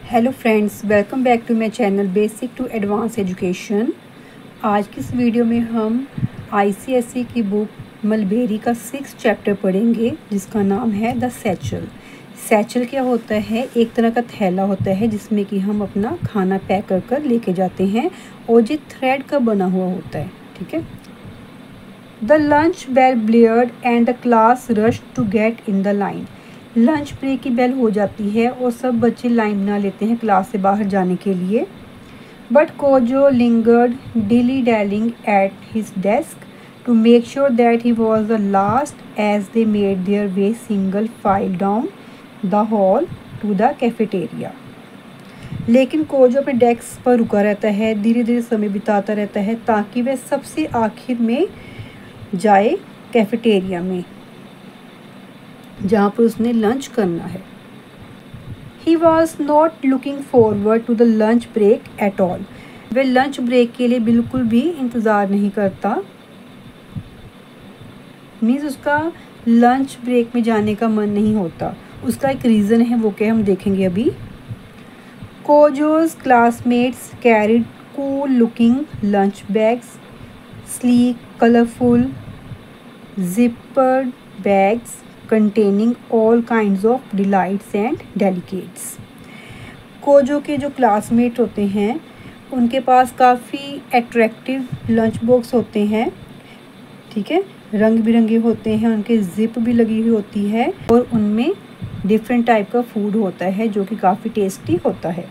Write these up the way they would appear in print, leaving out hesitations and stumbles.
Hello friends, welcome back to my channel basic to advance education. आज की इस video में हम आईसीएसई की बुक मलबेरी का 6 चैप्टर पढ़ेंगे जिसका नाम है द सैचल। सैचल क्या होता है? एक तरह का थैला होता है जिसमें कि हम अपना खाना पैक कर कर लेके जाते हैं और ये थ्रेड का बना हुआ होता है। ठीक है। The lunch bell blared and the class rush to get in the line. Lunch break की बेल हो जाती है और सब बच्चे लाइन बना लेते हैं क्लास से बाहर जाने के लिए। But Kojo lingered dilly dallying at his desk to make sure that he was the last as they made their way single file down the hall to the cafeteria. लेकिन Kojo अपने desk पर रुका रहता है, धीरे धीरे समय बिताता रहता है ताकि वह सबसे आखिर में जाए कैफेटेरिया में जहाँ पर उसने लंच करना है। He was not looking forward to the lunch break at all. वह लंच ब्रेक के लिए बिल्कुल भी इंतज़ार नहीं करता। मीन्स उसका लंच ब्रेक में जाने का मन नहीं होता। उसका एक रीज़न है, वो क्या हम देखेंगे अभी। Kojo's classmates carried cool looking lunch bags, sleek, colorful, zippered bags containing all kinds of delights and delicates. Kojo के जो क्लासमेट होते हैं उनके पास काफ़ी अट्रैक्टिव लंच बॉक्स होते हैं। ठीक है, रंग बिरंगे होते हैं, उनके जिप भी लगी हुई होती है और उनमें डिफरेंट टाइप का फूड होता है जो कि काफ़ी टेस्टी होता है।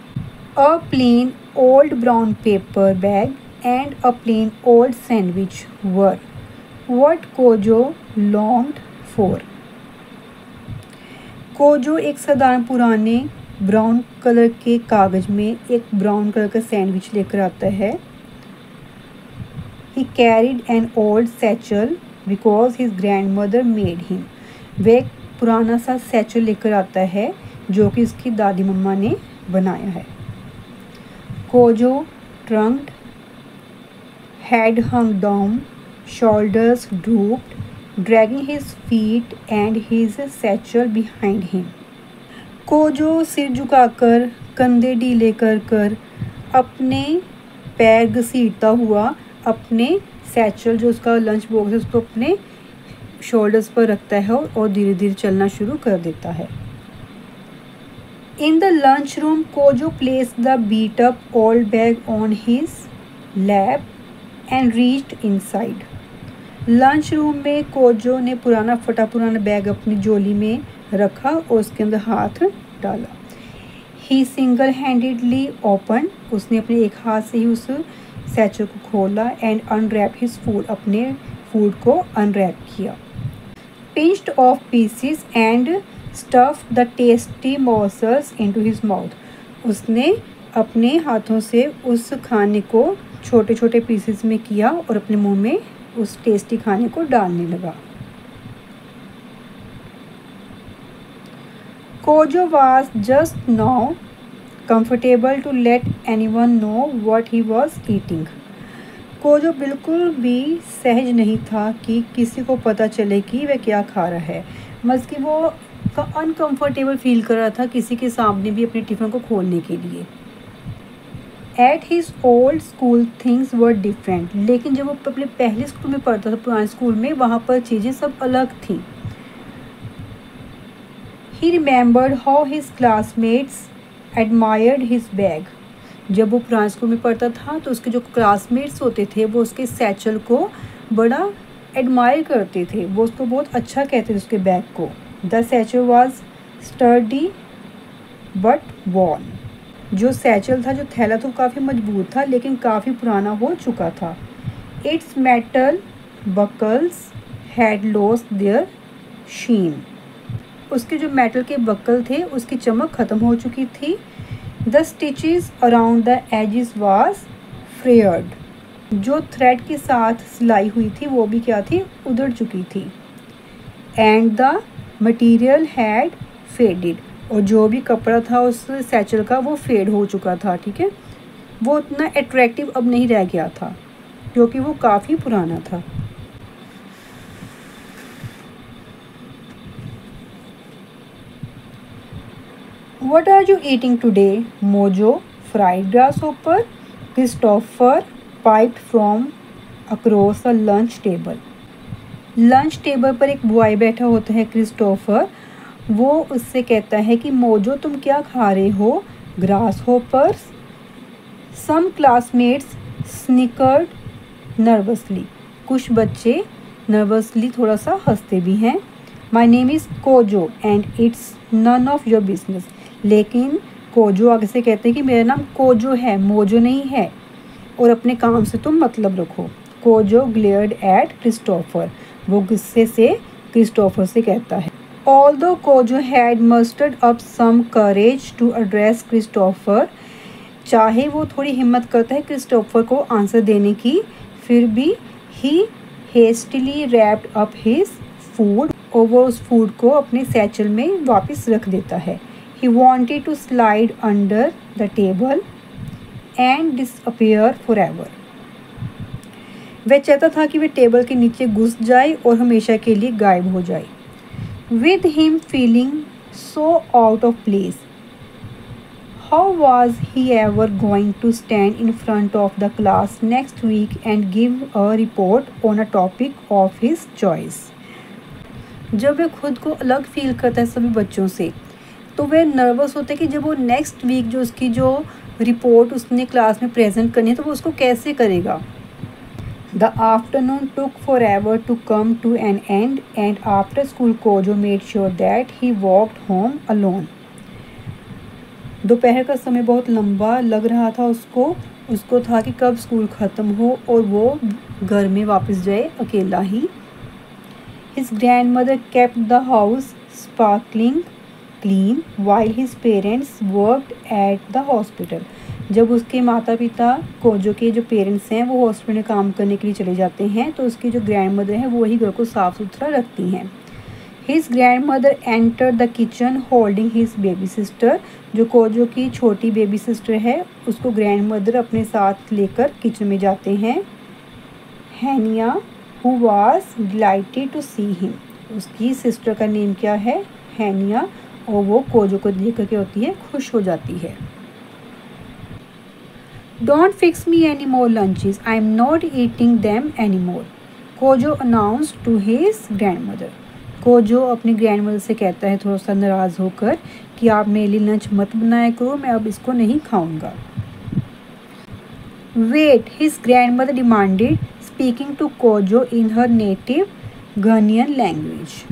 A plain old brown paper bag and a plain old sandwich were what Kojo longed for. Kojo एक साधारण पुराने ब्राउन कलर के कागज़ में एक ब्राउन कलर का सैंडविच लेकर आता है। ही carried an old satchel because his grandmother made him. वह एक पुराना सा सैचल लेकर आता है जो कि उसकी दादी मम्मा ने बनाया है। Kojo trudged, head hung down, shoulders drooped, dragging his feet and his satchel behind him. Kojo सिर झुकाकर, कंधे ढीले कर कर अपने पैर घसीटता हुआ अपने सैचल जो उसका लंच बॉक्स है उसको अपने शोल्डर्स पर रखता है और धीरे धीरे चलना शुरू कर देता है। In the lunchroom, Kojo placed the beat-up old bag on his lap and reached inside. Lunch room में कोजो ने पुराना बैग अपनी झोली में रखा और उसके अंदर हाथ डाला। ही सिंगल हैंडेडली ओपन, उसने अपने एक हाथ से ही उस सैचल को खोला एंड अनरैप हिज फूड, अपने फूड को अनरैप किया। Pinched off pieces and stuffed the tasty morsels into his mouth. उसने अपने हाथों से उस खाने को छोटे छोटे पीसेस में किया और अपने मुंह में उस टेस्टी खाने को डालने लगा। Kojo was just now comfortable to let anyone know what he was eating. Kojo बिल्कुल भी सहज नहीं था कि किसी को पता चले कि वह क्या खा रहा है। मतलब कि वो अनकंफर्टेबल फील कर रहा था किसी के सामने भी अपने टिफ़िन को खोलने के लिए। At his old school things were different. लेकिन जब वो अपने पहले स्कूल में पढ़ता था, पुराने स्कूल में, वहाँ पर चीज़ें सब अलग थीं। ही remembered how his classmates admired his bag. जब वो पुराने स्कूल में पढ़ता था तो उसके जो क्लासमेट्स होते थे वो उसके सैचल को बड़ा एडमायर करते थे, वो उसको बहुत अच्छा कहते थे उसके बैग को। The satchel was sturdy but worn. जो सैचल था, जो थैला था, वो काफ़ी मजबूत था लेकिन काफ़ी पुराना हो चुका था। Its metal buckles had lost their sheen. उसके जो मेटल के बकल थे उसकी चमक ख़त्म हो चुकी थी। The stitches around the edges was frayed. जो थ्रेड के साथ सिलाई हुई थी वो भी क्या थी, उधड़ चुकी थी। And the material had faded. और जो भी कपड़ा था उस सैचल का वो फेड हो चुका था। ठीक है, वो उतना अट्रैक्टिव अब नहीं रह गया था क्योंकि वो काफ़ी पुराना था। What are you eating today? Mojo, fried grasshopper. Christopher piped from across a lunch table. Lunch table पर एक बॉय बैठा होता है क्रिस्टोफर। वो उससे कहता है कि मोजो तुम क्या खा रहे हो? Grasshoppers. Some classmates snickered nervously. कुछ बच्चे नर्वसली थोड़ा सा हंसते भी हैं। My name is Kojo and it's none of your business. लेकिन कोजो आगे से कहते हैं कि मेरा नाम कोजो है, मोजो नहीं है, और अपने काम से तुम मतलब रखो। Kojo glared at Christopher. वो गुस्से से क्रिस्टोफर से कहता है। Although Kojo had mustered up some courage to address Christopher. चाहे वो थोड़ी हिम्मत करता है क्रिस्टोफर को आंसर देने की, फिर भी he hastily wrapped up his food, और वो उस फूड को अपने सैचल में वापस रख देता है। He wanted to slide under the table and disappear forever. वह चाहता था कि वह टेबल के नीचे घुस जाए और हमेशा के लिए गायब हो जाए। With him feeling so out of place, how was he ever going to stand in front of the class next week and give a report on a topic of his choice. जब वह खुद को अलग feel करता है सभी बच्चों से, तो वह नर्वस होता है कि जब वो नेक्स्ट वीक जो उसकी जो रिपोर्ट उसने क्लास में प्रेजेंट करनी है तो वो उसको कैसे करेगा। The afternoon took forever to come to an end, and after school Kojo made sure that he walked home alone. दोपहर का समय बहुत लंबा लग रहा था उसको था कि कब स्कूल ख़त्म हो और वो घर में वापस जाए अकेला ही। His grandmother kept the house sparkling clean while his parents worked at the hospital. जब उसके माता पिता कोजो के जो पेरेंट्स हैं वो हॉस्पिटल में काम करने के लिए चले जाते हैं, तो उसकी जो ग्रैंड मदर है वो वही घर को साफ़ सुथरा रखती हैं। His grand mother enter the kitchen holding his baby sister. जो कोजो की छोटी बेबी सिस्टर है उसको ग्रैंड मदर अपने साथ लेकर किचन में जाते हैं। Hania who was delighted to see him. उसकी सिस्टर का नेम क्या है? हैनिया, और वो कोजो को देख कर होती है खुश हो जाती है। Don't fix me any more lunches. I'm not eating them anymore. Kojo announced to his grandmother. Kojo अपनी ग्रैंडमदर से कहता है थोड़ा सा नाराज़ होकर कि आप मेरे लिए लंच मत बनाया करो, मैं अब इसको नहीं खाऊंगा। Wait, his grandmother demanded, speaking to Kojo in her native Ghanaian language.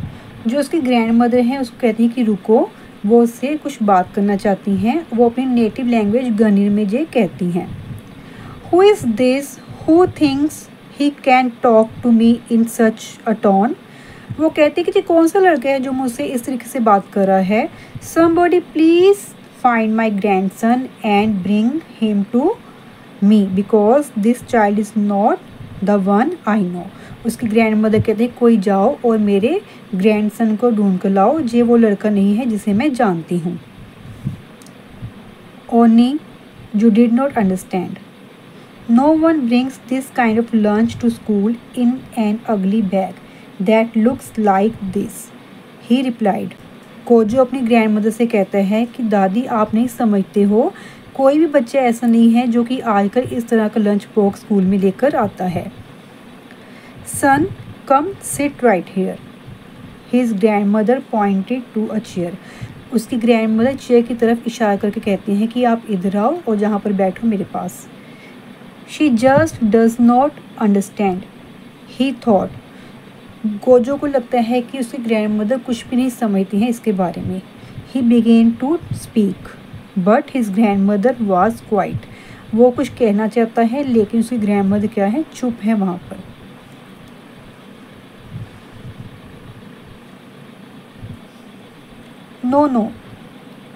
जो उसकी ग्रैंडमदर है उसको कहती है कि रुको, वो उससे कुछ बात करना चाहती हैं। वो अपनी नेटिव लैंग्वेज गनीर में जे कहती हैं। Who is this who thinks he can talk to me in such a tone. वो कहती है कि कौन सा लड़का है जो मुझसे इस तरीके से बात कर रहा है। Somebody please find my grandson and bring him to me because this child is not the one I know. उसकी ग्रैंड मदर कहते हैं कोई जाओ और मेरे ग्रैंडसन को ढूंढ कर लाओ, ये वो लड़का नहीं है जिसे मैं जानती हूँ। Only you did not understand. No one brings this kind of lunch to school in an ugly bag that looks like this, he replied. Kojo अपनी ग्रैंड मदर से कहता है कि दादी आप नहीं समझते हो, कोई भी बच्चा ऐसा नहीं है जो कि आजकल इस तरह का लंच बॉक्स स्कूल में लेकर आता है। Son, come sit right here. His grandmother pointed to a chair. उसकी ग्रैंडमदर चेयर की तरफ इशारा करके कहती हैं कि आप इधर आओ और जहाँ पर बैठो मेरे पास। She just does not understand, he thought. Kojo को लगता है कि उसकी ग्रैंडमदर कुछ भी नहीं समझती हैं इसके बारे में। He began to speak, but his grandmother was quiet. वो कुछ कहना चाहता है लेकिन उसकी ग्रैंडमदर क्या है, चुप है वहाँ पर। No no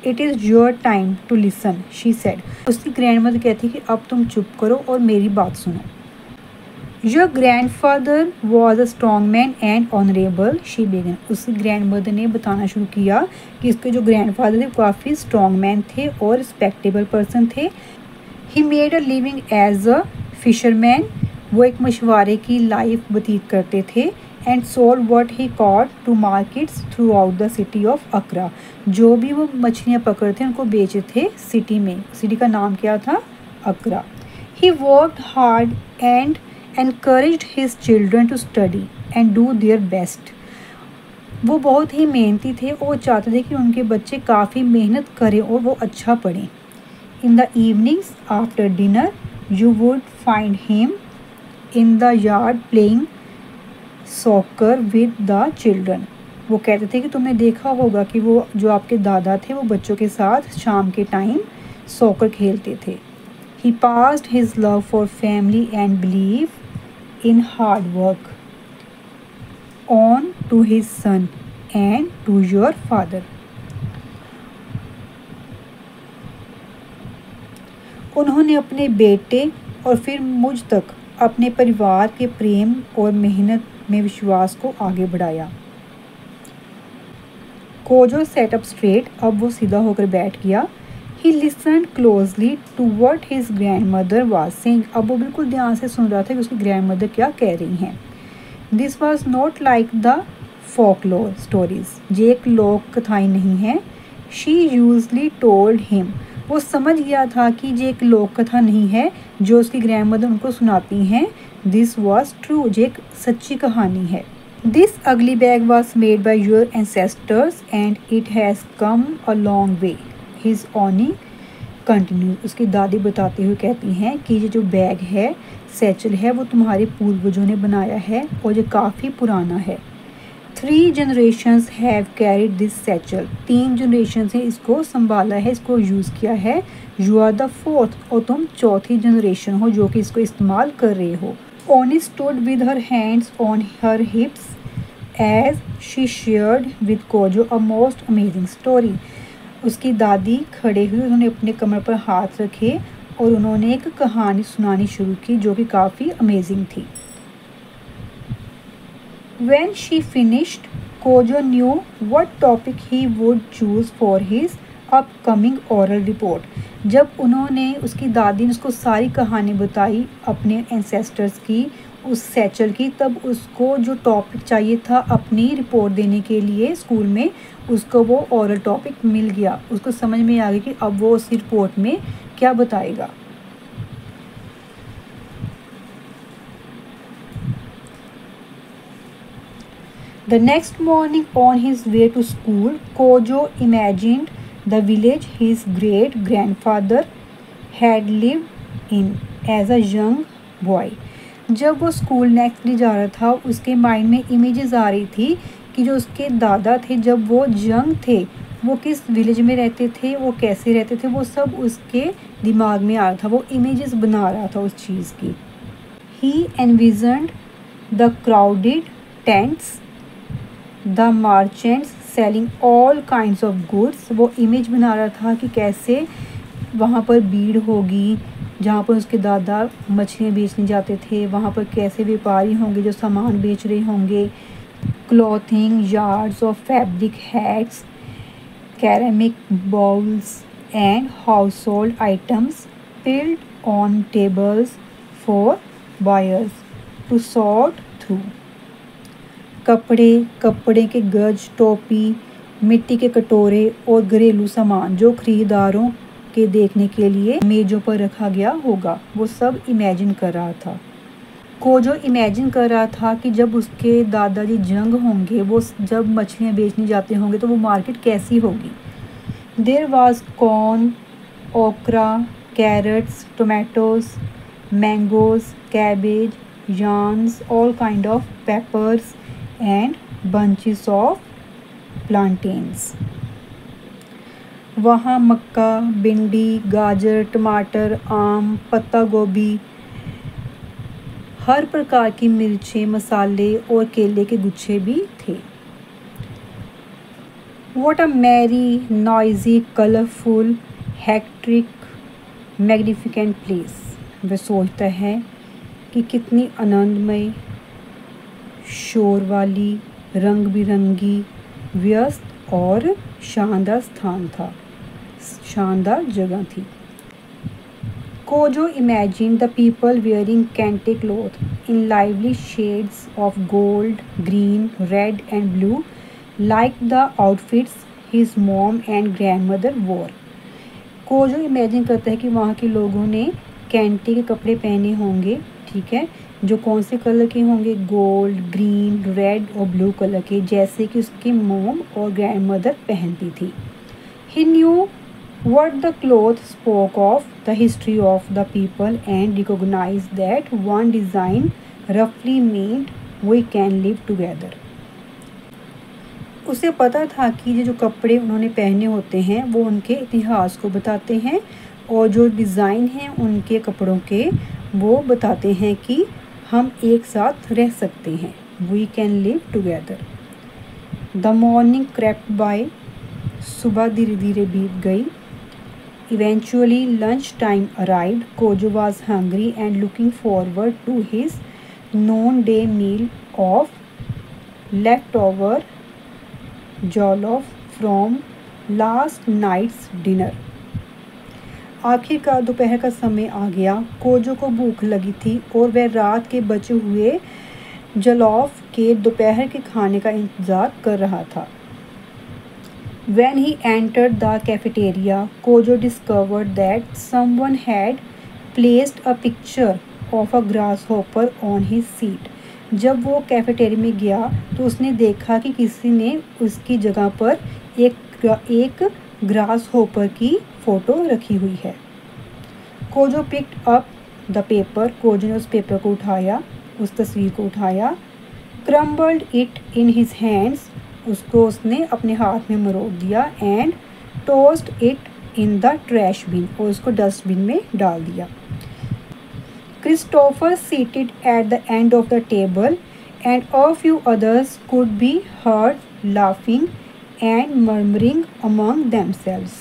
it is your time to listen, she said. उसकी ग्रैंडमदर कहती है कि अब तुम चुप करो और मेरी बात सुनो। Your grandfather was a strong man and honourable, she began. उसकी ग्रैंडमदर ने बताना शुरू किया कि इसके जो ग्रैंडफादर थे काफ़ी स्ट्रॉन्ग मैन थे और रिस्पेक्टेबल पर्सन थे। He made a living as a fisherman. वो एक मछुआरे की लाइफ व्यतीत करते थे। And sold what he caught to markets throughout the city of Accra. जो भी वो मछलियाँ पकड़ते उनको बेचे थे सिटी में। सिटी का नाम क्या था? अकरा। He worked hard and encouraged his children to study and do their best। वो बहुत ही मेहनती थे और चाहते थे कि उनके बच्चे काफ़ी मेहनत करें और वो अच्छा पढ़ें। In the evenings after dinner you would find him in the yard playing soccer with the children। वो कहते थे कि तुमने देखा होगा कि वो जो आपके दादा थे वो बच्चों के साथ शाम के टाइम सॉकर खेलते थे। He passed his love for family and belief in hard work on to his son and to your father। उन्होंने अपने बेटे और फिर मुझ तक अपने परिवार के प्रेम और मेहनत में विश्वास को आगे बढ़ाया। कोजो सेट अप स्ट्रेट, अब वो सीधा होकर बैठ गया। He listened closely to what his grandmother was saying। अब वो बिल्कुल ध्यान से सुन रहा था कि उसकी ग्रैंडमदर क्या कह रही हैं। This was not like the folklore stories। ये एक लोक कथाएं नहीं है। She usually told him। वो समझ गया था कि ये एक लोक कथा नहीं है जो उसकी ग्रैंडमदर उनको सुनाती हैं। This was true। ये एक सच्ची कहानी है। This ugly bag was made by your ancestors and it has come a long way। His Oni continue. उसकी दादी बताते हुए कहती हैं कि ये जो बैग है, सैचल है, वो तुम्हारे पूर्वजों ने बनाया है और ये काफ़ी पुराना है। 3 generations have carried this satchel। 3 generation से इसको संभाला है, इसको यूज़ किया है। You are the 4th। और तुम चौथी जनरेशन हो जो कि इसको इस्तेमाल कर रहे हो। Oni stood with her hands on her hips as she shared with Kojo a most amazing story। उसकी दादी खड़े हुए, उन्होंने अपने कमर पर हाथ रखे और उन्होंने एक कहानी सुनानी शुरू की जो कि काफ़ी अमेजिंग थी। When she finished, Kojo knew what topic he would choose for his upcoming oral report। जब उन्होंने, उसकी दादी ने उसको सारी कहानी बताई अपने एंसेस्टर्स की, उस सैचल की, तब उसको जो टॉपिक चाहिए था अपनी रिपोर्ट देने के लिए स्कूल में, उसको वो ओरल टॉपिक मिल गया। उसको समझ में आ गया कि अब वो उस रिपोर्ट में क्या बताएगा। The next morning on his way to school, Kojo imagined the village his great grandfather had lived in as a young boy। जब वो स्कूल नेक्स्ट डे जा रहा था, उसके माइंड में इमेजेस आ रही थी कि जो उसके दादा थे जब वो यंग थे वो किस विलेज में रहते थे, वो कैसे रहते थे, वो सब उसके दिमाग में आ रहा था। वो इमेजेस बना रहा था उस चीज़ की। He envisioned the crowded tents, the merchants selling all kinds of goods। वो इमेज बना रहा था कि कैसे वहाँ पर भीड़ होगी जहाँ पर उसके दादा मछलियाँ बेचने जाते थे, वहाँ पर कैसे व्यापारी होंगे जो सामान बेच रहे होंगे। Clothing yards of fabric hats, ceramic bowls and household items filled on tables for buyers to sort through। कपड़े के गज, टोपी, मिट्टी के कटोरे और घरेलू सामान जो खरीदारों के देखने के लिए मेज़ों पर रखा गया होगा, वो सब इमेजिन कर रहा था। कोजो इमेजिन कर रहा था कि जब उसके दादाजी जंग होंगे, वो जब मछलियाँ बेचने जाते होंगे तो वो मार्केट कैसी होगी। There was corn, okra, carrots, tomatoes, mangoes, cabbage, yams, all kind of peppers and bunches of plantains. वहाँ मक्का, भिंडी, गाजर, टमाटर, आम, पत्ता गोभी, हर प्रकार की मिर्चें, मसाले और केले के गुच्छे भी थे। What a merry, noisy, colorful, hectic, magnificent place। वह सोचता है कि कितनी आनंदमय, शोर वाली, रंग बिरंगी, व्यस्त और शानदार स्थान था, शानदार जगह थी। Kojo imagined the people wearing kente cloth in lively shades of gold, green, red and blue, like the outfits his mom and grandmother wore. Kojo imagine करता है कि वहाँ के लोगों ने कैंटे के कपड़े पहने होंगे, ठीक है, जो कौन से कलर के होंगे, गोल्ड, ग्रीन, रेड और ब्लू कलर के, जैसे कि उसकी मॉम और ग्रैंडमदर पहनती थी. ही new what the cloth spoke of the history of the people and recognized that one design roughly meant we can live together. उसे पता था कि ये जो कपड़े उन्होंने पहने होते हैं वो उनके इतिहास को बताते हैं और जो डिज़ाइन हैं उनके कपड़ों के वो बताते हैं कि हम एक साथ रह सकते हैं. We can live together. The morning crept by. सुबह धीरे धीरे बीत गई. Eventually lunch time arrived. Kojo was hungry and looking forward to his noonday meal of leftover jollof from last night's dinner. आखिरकार दोपहर का समय आ गया. कोजो को भूख लगी थी और वह रात के बचे हुए जॉलोफ के दोपहर के खाने का इंतज़ार कर रहा था. When he entered the cafeteria, Kojo discovered that someone had placed a picture of a grasshopper on his seat. जब वो कैफेटेरिया में गया तो उसने देखा कि किसी ने उसकी जगह पर एक ग्रास होपर की फ़ोटो रखी हुई है. Kojo picked up the paper. Kojo ने उस पेपर को उठाया, उस तस्वीर को उठाया. Crumbled it in his hands. उसको उसने अपने हाथ में मरोड़ दिया. And tossed it in the trash bin. और उसको डस्टबिन में डाल दिया. Christopher seated at the end of the table and a few others could be heard laughing and murmuring among themselves.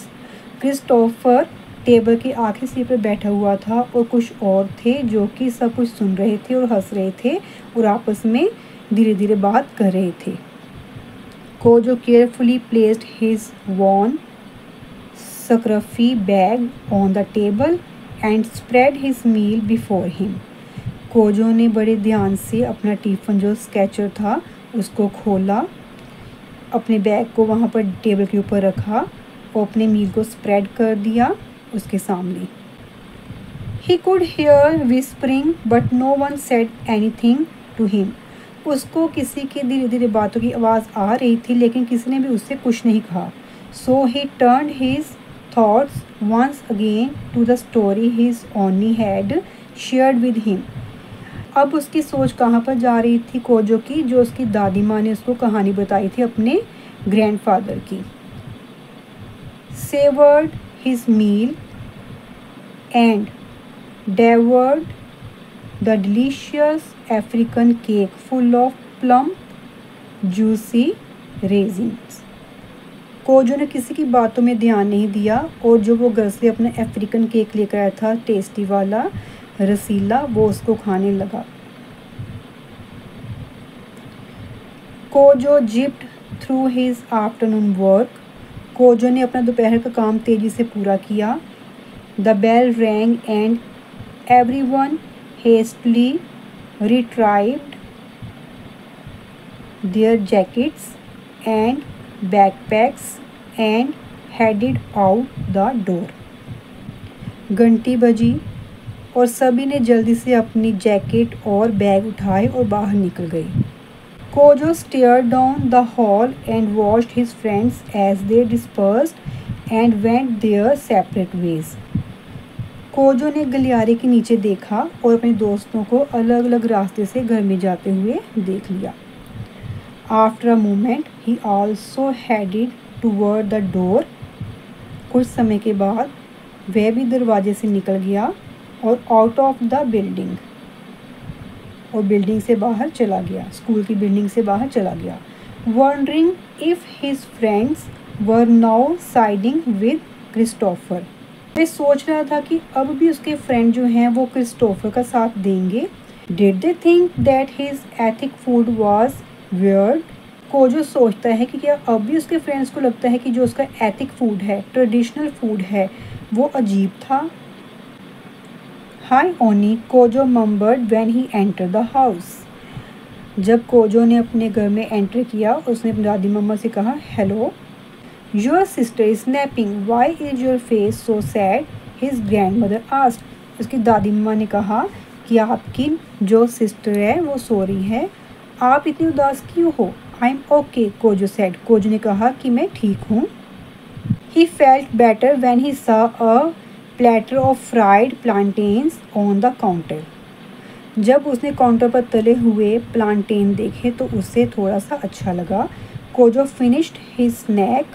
Christopher table के आखिरी सीट पर बैठा हुआ था और कुछ और थे जो कि सब कुछ सुन रहे थे और हंस रहे थे और आपस में धीरे धीरे बात कर रहे थे. Kojo carefully placed his worn, scruffy bag on the table and spread his meal before him. Kojo ने बड़े ध्यान से अपना टिफ़िन जो स्केचर था उसको खोला, अपने बैग को वहाँ पर टेबल के ऊपर रखा और अपने मील को स्प्रेड कर दिया उसके सामने. He could hear whispering but no one said anything to him. उसको किसी की धीरे धीरे बातों की आवाज़ आ रही थी लेकिन किसी ने भी उससे कुछ नहीं कहा. So he turned his thoughts once again to the story his Oni had shared with him. अब उसकी सोच कहाँ पर जा रही थी कोजो की, जो उसकी दादी माँ ने उसको कहानी बताई थी अपने ग्रैंडफादर की. Savoured his meal and devoured the delicious African cake full of plump, juicy raisins. Kojo ने किसी की बातों में ध्यान नहीं दिया और जो वो घर से अपना अफ्रीकन केक लेकर आया था, टेस्टी वाला, रसीला, वो उसको खाने लगा. Kojo zipped through his afternoon work. Kojo ने अपना दोपहर का काम तेज़ी से पूरा किया. The bell rang and everyone hastily retrieved their jackets and backpacks and headed out the door. घंटी बजी और सभी ने जल्दी से अपनी जैकेट और बैग उठाए और बाहर निकल गए. Kojo stared down the hall and watched his friends as they dispersed and went their separate ways. Kojo ने गलियारे के नीचे देखा और अपने दोस्तों को अलग अलग रास्ते से घर में जाते हुए देख लिया. After a moment he also headed toward the door. कुछ समय के बाद वह भी दरवाजे से निकल गया और आउट ऑफ द बिल्डिंग, और बिल्डिंग से बाहर चला गया, स्कूल की बिल्डिंग से बाहर चला गया. Wondering if his friends were now siding with Christopher. वह सोच रहा था कि अब भी उसके फ्रेंड जो हैं वो क्रिस्टोफर का साथ देंगे. Did they think that his ethic food was weird. Kojo सोचता है कि क्या अब भी उसके फ्रेंड्स को लगता है कि जो उसका एथिक फूड है, ट्रेडिशनल फूड है, वो अजीब था. Hi Oni, Kojo mumbled when he enter the house. जब कोजो ने अपने घर में एंटर किया उसने अपनी दादी मम्मा से कहा hello. Your sister is napping, why is your face so sad, his grandmother asked. उसकी दादी मम्मा ने कहा कि आपकी जो सिस्टर है वो सो रही है, आप इतनी उदास क्यों हो। I am okay, Kojo said. Kojo ने कहा कि मैं ठीक हूँ। He felt better when he saw a platter of fried plantains on the counter. जब उसने काउंटर पर तले हुए प्लांटेन देखे तो उसे थोड़ा सा अच्छा लगा। Kojo finished his snack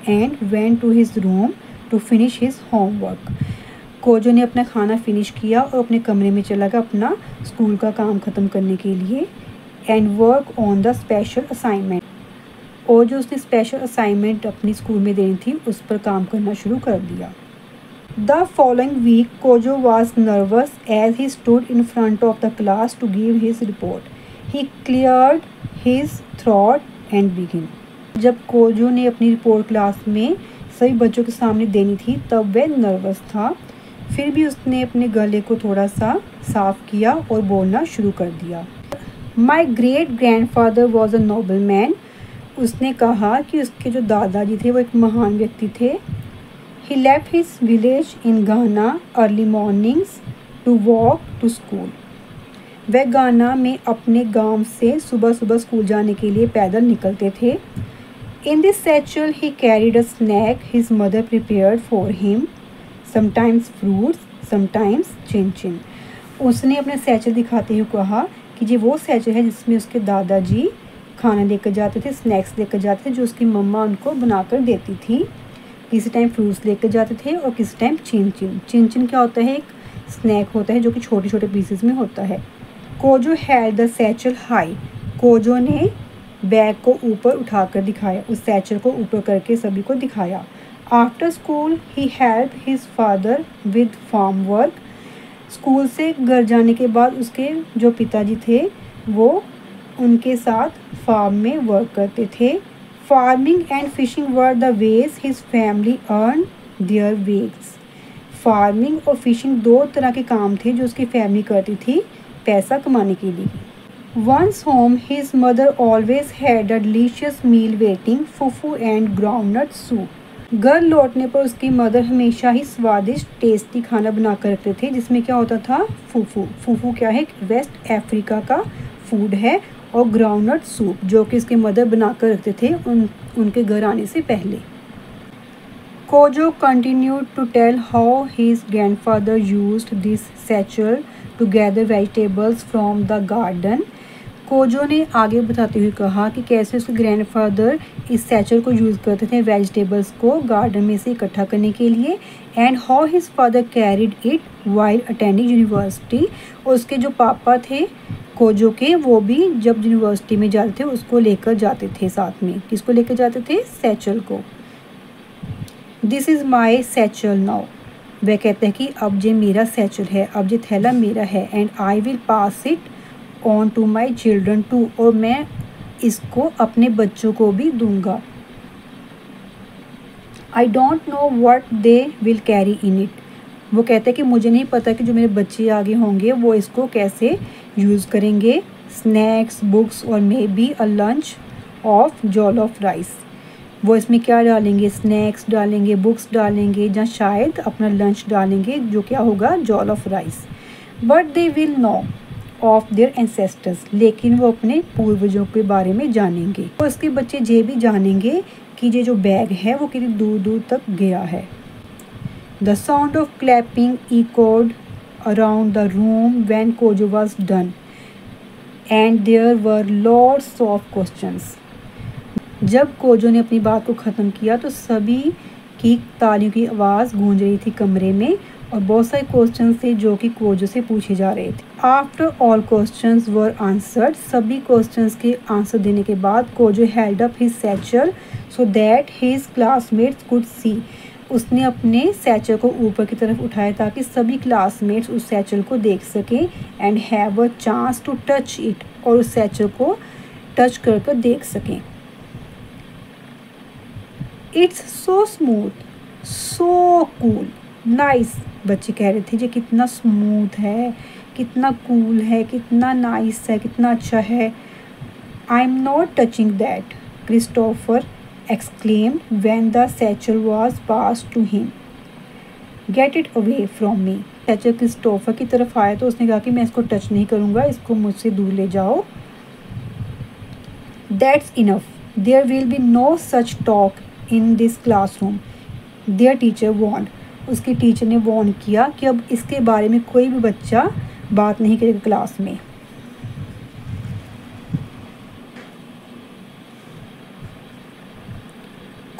and went to his room to finish his homework. Kojo ने अपना खाना फिनिश किया और अपने कमरे में चला गया अपना स्कूल का काम ख़त्म करने के लिए। And work on the special assignment, और जो उसने स्पेशल असाइनमेंट अपनी स्कूल में देनी थी उस पर काम करना शुरू कर दिया। The following week, Kojo was nervous as he stood in front of the class to give his report. He cleared his throat and began. जब कोजो ने अपनी रिपोर्ट क्लास में सभी बच्चों के सामने देनी थी तब वह नर्वस था, फिर भी उसने अपने गले को थोड़ा सा साफ किया और बोलना शुरू कर दिया। My great grandfather was a nobleman. उसने कहा कि उसके जो दादाजी थे वो एक महान व्यक्ति थे। He left his village in Ghana early mornings to walk to school. वह गाना में अपने गांव से सुबह सुबह स्कूल जाने के लिए पैदल निकलते थे। In this satchel he carried a snack his mother prepared for him, sometimes fruits, sometimes chin-chin. उसने अपने सैचल दिखाते हुए कहा कि ये वो सैचल है जिसमें उसके दादाजी खाना लेकर जाते थे, स्नैक्स लेकर जाते थे जो उसकी मम्मा उनको बनाकर देती थी। किसी टाइम फ्रूट्स लेकर जाते थे और किसी टाइम चिन क्या होता है, एक स्नैक होता है जो कि छोटे छोटे पीसेस में होता है। Kojo had the satchel high, Kojo ने बैग को ऊपर उठाकर दिखाया, उस सैचल को ऊपर करके सभी को दिखाया। After school he help his father with farm work. School से घर जाने के बाद उसके जो पिताजी थे वो उनके साथ फार्म में वर्क करते थे। Farming and fishing were the ways his family earned their wages. Farming और fishing दो तरह के काम थे जो उसकी फैमिली करती थी पैसा कमाने के लिए। Once home, his mother always had a delicious meal waiting, fufu and groundnut soup. घर लौटने पर उसकी मदर हमेशा ही स्वादिष्ट टेस्टी खाना बना कर रखते थे जिसमें क्या होता था, फूफू। फूफू क्या है, वेस्ट अफ्रीका का फूड है, और ग्राउंडनट सूप जो कि इसके मदर बना कर रखते थे उनके घर आने से पहले। Kojo continued to tell how his grandfather used this satchel to gather vegetables from the garden. Kojo ने आगे बताते हुए कहा कि कैसे उसके ग्रैंडफादर इस सैचल को यूज़ करते थे वेजिटेबल्स को गार्डन में से इकट्ठा करने के लिए। And how his father carried it while attending university. उसके जो पापा थे कोजो के वो भी जब यूनिवर्सिटी में जाते थे उसको लेकर जाते थे साथ में। किसको लेकर जाते थे, सैचल को। This is my satchel now. वह कहते हैं कि अब ये मेरा सैचल है, अब ये थैला मेरा है। And I will pass it on to my children too, और मैं इसको अपने बच्चों को भी दूंगा। I don't know what they will carry in it. वो कहते हैं कि मुझे नहीं पता कि जो मेरे बच्चे आगे होंगे वो इसको कैसे यूज़ करेंगे। स्नैक्स, बुक्स और maybe a lunch of jollof rice. वो इसमें क्या डालेंगे, स्नैक्स डालेंगे, बुक्स डालेंगे, या शायद अपना लंच डालेंगे जो क्या होगा, jollof rice. But they will know of their ancestors, लेकिन वो अपने पूर्वजों के बारे में जानेंगे। तो इसके बच्चे ये भी जानेंगे कि ये जो बैग है वो कितनी दूर दूर तक गया है। The sound of clapping echoed around the room when Kojo was done, and there were lots of questions. जब कोजो ने अपनी बात को ख़त्म किया तो सभी की तालियों की आवाज़ गूंज रही थी कमरे में, और बहुत सारे क्वेश्चन थे जो कि कोजो से पूछे जा रहे थे। After all questions were answered, सभी क्वेश्चंस के आंसर देने के बाद Kojo held up his satchel so that his classmates could see. उसने अपने सैचल को ऊपर की तरफ उठाया ताकि सभी क्लासमेट्स उस सैचल को देख सकें। And have a chance to touch it, और उस सैचल को टच कर देख सकें। It's so smooth, so cool, nice, बच्चे कह रहे थे ये कितना स्मूथ है, कितना कूल है, कितना नाइस है, कितना अच्छा है। I am not touching that, Christopher exclaimed when the satchel was passed to him. Get it away from me. Satchel Christopher की तरफ आया तो उसने कहा कि मैं इसको टच नहीं करूँगा, इसको मुझसे दूर ले जाओ। That's enough. There will be no such talk in this classroom. Their teacher warned. उसकी टीचर ने वार्न किया कि अब इसके बारे में कोई भी बच्चा बात नहीं करेगा क्लास में।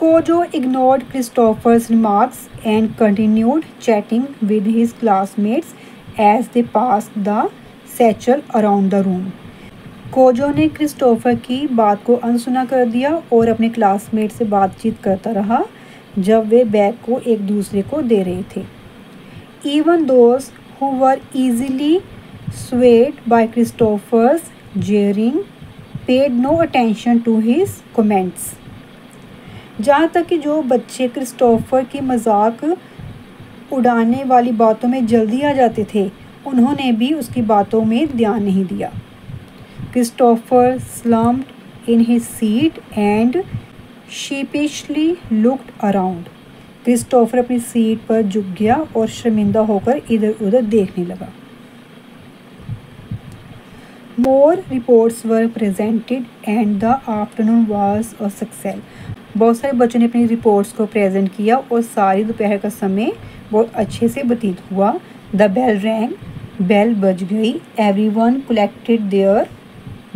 Kojo ignored Christopher's remarks and continued chatting with his classmates as they passed the satchel around the room. Kojo ने क्रिस्टोफर की बात को अनसुना कर दिया और अपने क्लासमेट से बातचीत करता रहा जब वे बैग को एक दूसरे को दे रहे थे। Even those who were easily swayed by Christopher's jeering paid no attention to his comments. जहाँ तक कि जो बच्चे क्रिस्टोफर की मजाक उड़ाने वाली बातों में जल्दी आ जाते थे, उन्होंने भी उसकी बातों में ध्यान नहीं दिया। Christopher slumped in his seat and sheepishly looked around. Christopher अपनी सीट पर झुक गया और शर्मिंदा होकर इधर उधर देखने लगा। More reports were presented and the afternoon was a success. बहुत सारे बच्चों ने अपनी रिपोर्ट्स को प्रेजेंट किया और सारी दोपहर का समय बहुत अच्छे से व्यतीत हुआ। द बेल रैंग, बेल बज गई। Everyone collected their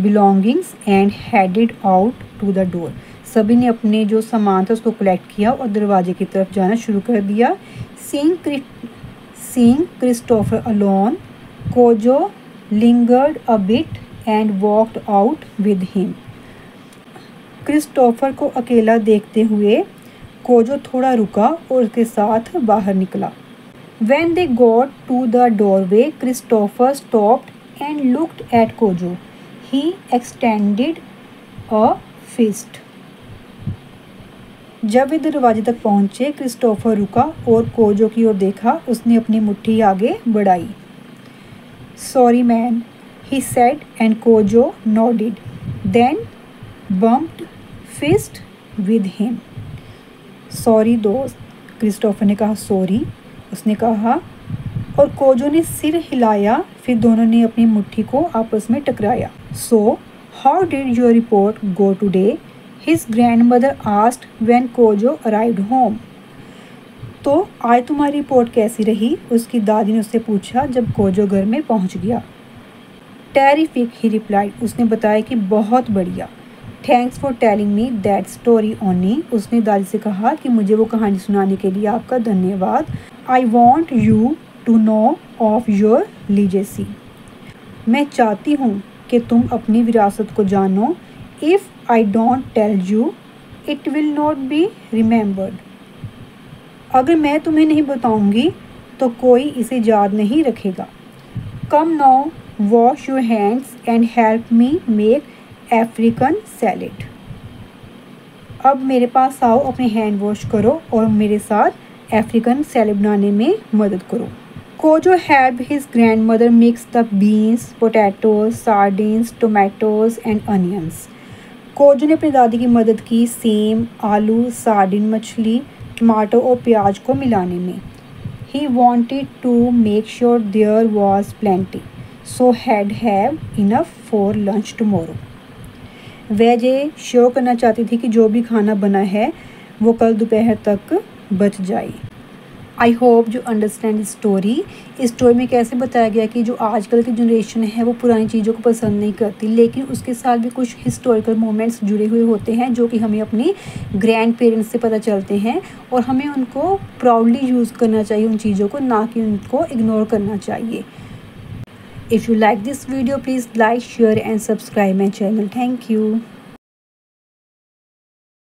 belongings and headed out to the door. सभी ने अपने जो सामान था उसको कलेक्ट किया और दरवाजे की तरफ जाना शुरू कर दिया। Seeing Christopher alone, Kojo lingered a bit and walked out with him. Christopher को अकेला देखते हुए कोजो थोड़ा रुका और उसके साथ बाहर निकला। When they got to the doorway, Christopher stopped and looked at Kojo. He extended a fist. जब वे दरवाजे तक पहुंचे, क्रिस्टोफर रुका और कोजो की ओर देखा। उसने अपनी मुट्ठी आगे बढ़ाई। Sorry man, he said and Kojo nodded. Then bumped fist with him. Sorry दोस्त, क्रिस्टोफर ने कहा सॉरी, उसने कहा और कोजो ने सिर हिलाया। फिर दोनों ने अपनी मुट्ठी को आपस में टकराया। So how did your report go today? His grandmother asked when Kojo arrived home. तो आज तुम्हारी रिपोर्ट कैसी रही? उसकी दादी ने उससे पूछा जब कोजो घर में पहुंच गया। टेरिफिक, ही रिप्लाइड, उसने बताया कि बहुत बढ़िया। Thanks for telling me that story ओनी, उसने दादी से कहा कि मुझे वो कहानी सुनाने के लिए आपका धन्यवाद। I want you to know of your legacy, मैं चाहती हूँ कि तुम अपनी विरासत को जानो। If I don't tell you it will not be remembered, अगर मैं तुम्हें नहीं बताऊँगी तो कोई इसे याद नहीं रखेगा। Come now wash your hands and help me make African salad, अब मेरे पास आओ, अपने हैंड वॉश करो और मेरे साथ अफ्रीकन सैलेड बनाने में मदद करो। Kojo help his grand mother mix the beans, potatoes, sardines, tomatoes and onions. Kojo ने अपनी दादी की मदद की सेम, आलू, सार्डिन मछली, टमाटो और प्याज को मिलाने में। He wanted to make sure there was plenty, so had have enough for lunch tomorrow. वह ये श्योर करना चाहती थी कि जो भी खाना बना है वो कल दोपहर तक बच जाए। आई होप जो अंडरस्टैंड इस स्टोरी में कैसे बताया गया कि जो आजकल की जनरेशन है वो पुरानी चीज़ों को पसंद नहीं करती, लेकिन उसके साथ भी कुछ हिस्टोरिकल मोमेंट्स जुड़े हुए होते हैं जो कि हमें अपनी ग्रैंड पेरेंट्स से पता चलते हैं और हमें उनको प्राउडली यूज़ करना चाहिए उन चीज़ों को, ना कि उनको इग्नोर करना चाहिए। If you like this video, please like, share and subscribe my channel. Thank you.